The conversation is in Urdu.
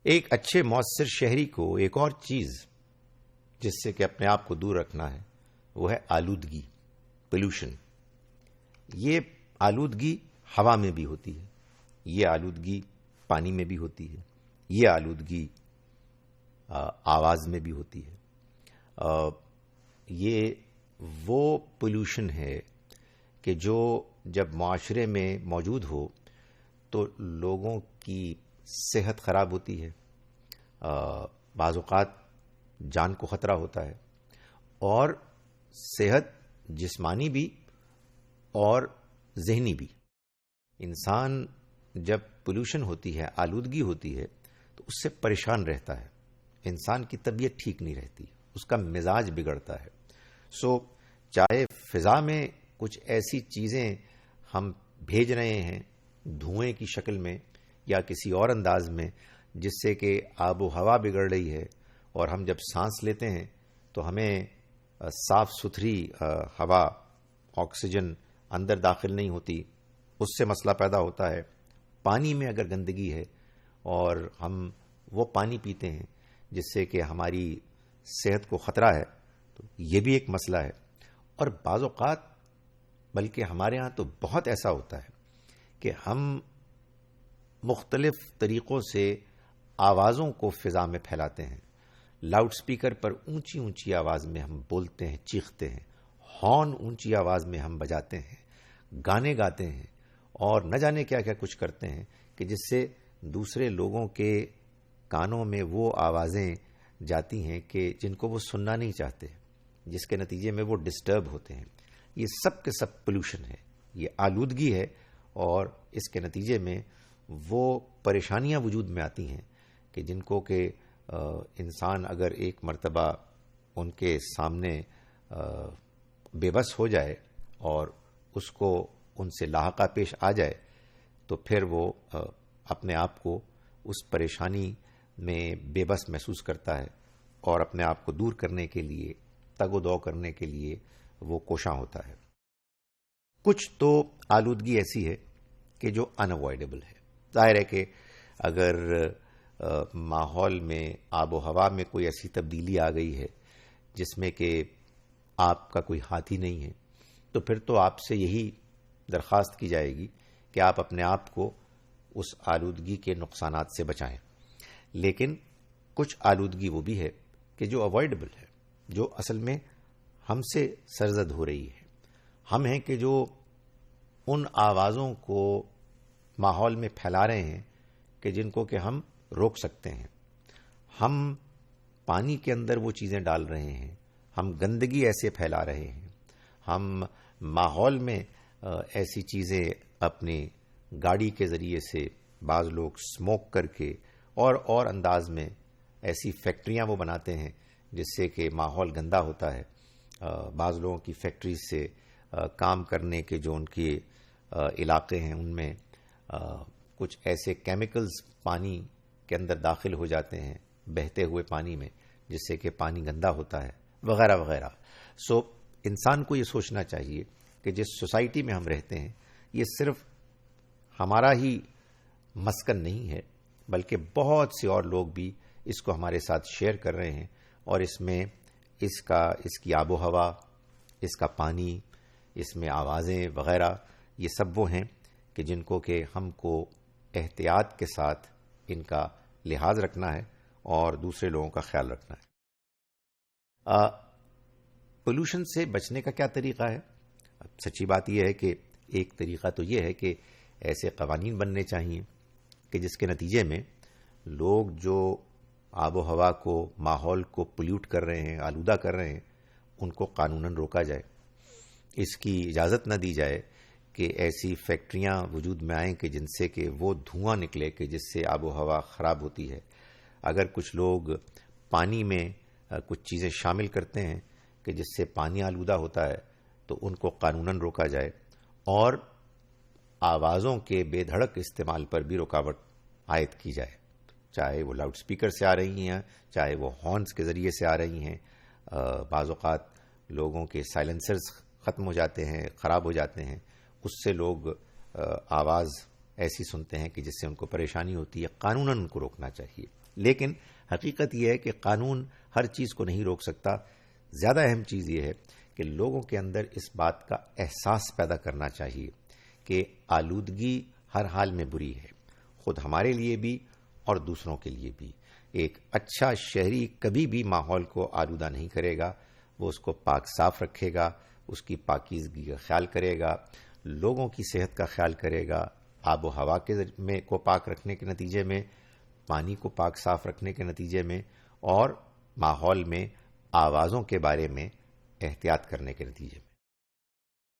ایک اچھے مؤثر شہری کو ایک اور چیز جس سے کہ اپنے آپ کو دور رکھنا ہے وہ ہے آلودگی، پولوشن۔ یہ آلودگی ہوا میں بھی ہوتی ہے، یہ آلودگی پانی میں بھی ہوتی ہے، یہ آلودگی آواز میں بھی ہوتی ہے۔ یہ وہ پولوشن ہے کہ جو جب معاشرے میں موجود ہو تو لوگوں کی صحت خراب ہوتی ہے، بعض اوقات جان کو خطرہ ہوتا ہے، اور صحت جسمانی بھی اور ذہنی بھی۔ انسان جب پولوشن ہوتی ہے، آلودگی ہوتی ہے، تو اس سے پریشان رہتا ہے، انسان کی طبیعت ٹھیک نہیں رہتی، اس کا مزاج بگڑتا ہے۔ چاہے فضا میں کچھ ایسی چیزیں ہم بھیج رہے ہیں دھوئیں کی شکل میں یا کسی اور انداز میں جس سے کہ آب و ہوا بگڑ رہی ہے، اور ہم جب سانس لیتے ہیں تو ہمیں صاف ستھری ہوا، آکسیجن اندر داخل نہیں ہوتی، اس سے مسئلہ پیدا ہوتا ہے۔ پانی میں اگر گندگی ہے اور ہم وہ پانی پیتے ہیں جس سے کہ ہماری صحت کو خطرہ ہے، تو یہ بھی ایک مسئلہ ہے۔ اور بعض اوقات بلکہ ہمارے ہاں تو بہت ایسا ہوتا ہے کہ ہم مختلف طریقوں سے آوازوں کو فضا میں پھیلاتے ہیں، لاؤڈ سپیکر پر اونچی اونچی آواز میں ہم بولتے ہیں، چیختے ہیں، ہارن اونچی آواز میں ہم بجاتے ہیں، گانے گاتے ہیں، اور نہ جانے کیا کیا کچھ کرتے ہیں کہ جس سے دوسرے لوگوں کے کانوں میں وہ آوازیں جاتی ہیں کہ جن کو وہ سننا نہیں چاہتے، جس کے نتیجے میں وہ ڈسٹرب ہوتے ہیں۔ یہ سب کے سب پولوشن ہے، یہ آلودگی ہے، اور اس کے نتیجے میں وہ پریشانیاں وجود میں آتی ہیں کہ جن کو کہ انسان اگر ایک مرتبہ ان کے سامنے بے بس ہو جائے اور اس کو ان سے لاحقہ پیش آ جائے تو پھر وہ اپنے آپ کو اس پریشانی میں بے بس محسوس کرتا ہے، اور اپنے آپ کو دور کرنے کے لیے، تگ و دو کرنے کے لیے وہ کوشاں ہوتا ہے۔ کچھ تو آلودگی ایسی ہے کہ جو اناوائڈیبل ہے۔ ظاہر ہے کہ اگر ماحول میں، آب و ہوا میں کوئی ایسی تبدیلی آ گئی ہے جس میں کہ آپ کا کوئی ہاتھ ہی نہیں ہے، تو پھر تو آپ سے یہی درخواست کی جائے گی کہ آپ اپنے آپ کو اس آلودگی کے نقصانات سے بچائیں۔ لیکن کچھ آلودگی وہ بھی ہے کہ جو اوائڈیبل ہے، جو اصل میں ہم سے سرزد ہو رہی ہے۔ ہم ہیں کہ جو ان آوازوں کو ماحول میں پھیلا رہے ہیں کہ جن کو کہ ہم روک سکتے ہیں۔ ہم پانی کے اندر وہ چیزیں ڈال رہے ہیں، ہم گندگی ایسے پھیلا رہے ہیں، ہم ماحول میں ایسی چیزیں اپنی گاڑی کے ذریعے سے، بعض لوگ اسموک کر کے اور انداز میں ایسی فیکٹریاں وہ بناتے ہیں جس سے کہ ماحول گندا ہوتا ہے۔ بعض لوگوں کی فیکٹریز سے کام کرنے کے جو ان کے علاقے ہیں ان میں کچھ ایسے کیمیکلز پانی کے اندر داخل ہو جاتے ہیں بہتے ہوئے پانی میں، جس سے کہ پانی گندا ہوتا ہے، وغیرہ وغیرہ۔ انسان کو یہ سوچنا چاہیے کہ جس سوسائٹی میں ہم رہتے ہیں یہ صرف ہمارا ہی مسکن نہیں ہے، بلکہ بہت سے اور لوگ بھی اس کو ہمارے ساتھ شیئر کر رہے ہیں، اور اس میں اس کی آب و ہوا، اس کا پانی، اس میں آوازیں وغیرہ، یہ سب وہ ہیں کہ جن کو کہ ہم کو احتیاط کے ساتھ ان کا لحاظ رکھنا ہے اور دوسرے لوگوں کا خیال رکھنا ہے۔ پولوشن سے بچنے کا کیا طریقہ ہے؟ سچی بات یہ ہے کہ ایک طریقہ تو یہ ہے کہ ایسے قوانین بننے چاہیے کہ جس کے نتیجے میں لوگ جو آب و ہوا کو، ماحول کو پولیوٹ کر رہے ہیں، آلودہ کر رہے ہیں، ان کو قانوناً روکا جائے۔ اس کی اجازت نہ دی جائے کہ ایسی فیکٹریاں وجود میں آئیں کہ جن سے کہ وہ دھواں نکلے کہ جس سے آب و ہوا خراب ہوتی ہے۔ اگر کچھ لوگ پانی میں کچھ چیزیں شامل کرتے ہیں کہ جس سے پانی آلودہ ہوتا ہے تو ان کو قانوناً روکا جائے، اور آوازوں کے بے دھڑک استعمال پر بھی رکاوٹ عائد کی جائے، چاہے وہ لاؤڈ سپیکر سے آ رہی ہیں، چاہے وہ ہارنز کے ذریعے سے آ رہی ہیں۔ بعض اوقات لوگوں کے سائلنسرز ختم ہو جاتے ہیں، خراب ہو جاتے ہیں، اس سے لوگ آواز ایسی سنتے ہیں کہ جس سے ان کو پریشانی ہوتی ہے۔ قانوناً ان کو روکنا چاہیے، لیکن حقیقت یہ ہے کہ قانون ہر چیز کو نہیں روک سکتا. زیادہ اہم چیز یہ ہے کہ لوگوں کے اندر اس بات کا احساس پیدا کرنا چاہیے کہ آلودگی ہر حال میں بری ہے، خود ہمارے لیے بھی اور دوسروں کے لیے بھی. ایک اچھا شہری کبھی بھی ماحول کو آلودہ نہیں کرے گا، وہ اس کو پاک صاف رکھے گا، اس کی پاکیزگی کا خیال کرے گا، لوگوں کی صحت کا خیال کرے گا، آب و ہوا کو پاک رکھنے کے نتیجے میں، پانی کو پاک صاف رکھنے کے نتیجے میں، اور ماحول میں آوازوں کے بارے میں احتیاط کرنے کے نتیجے میں.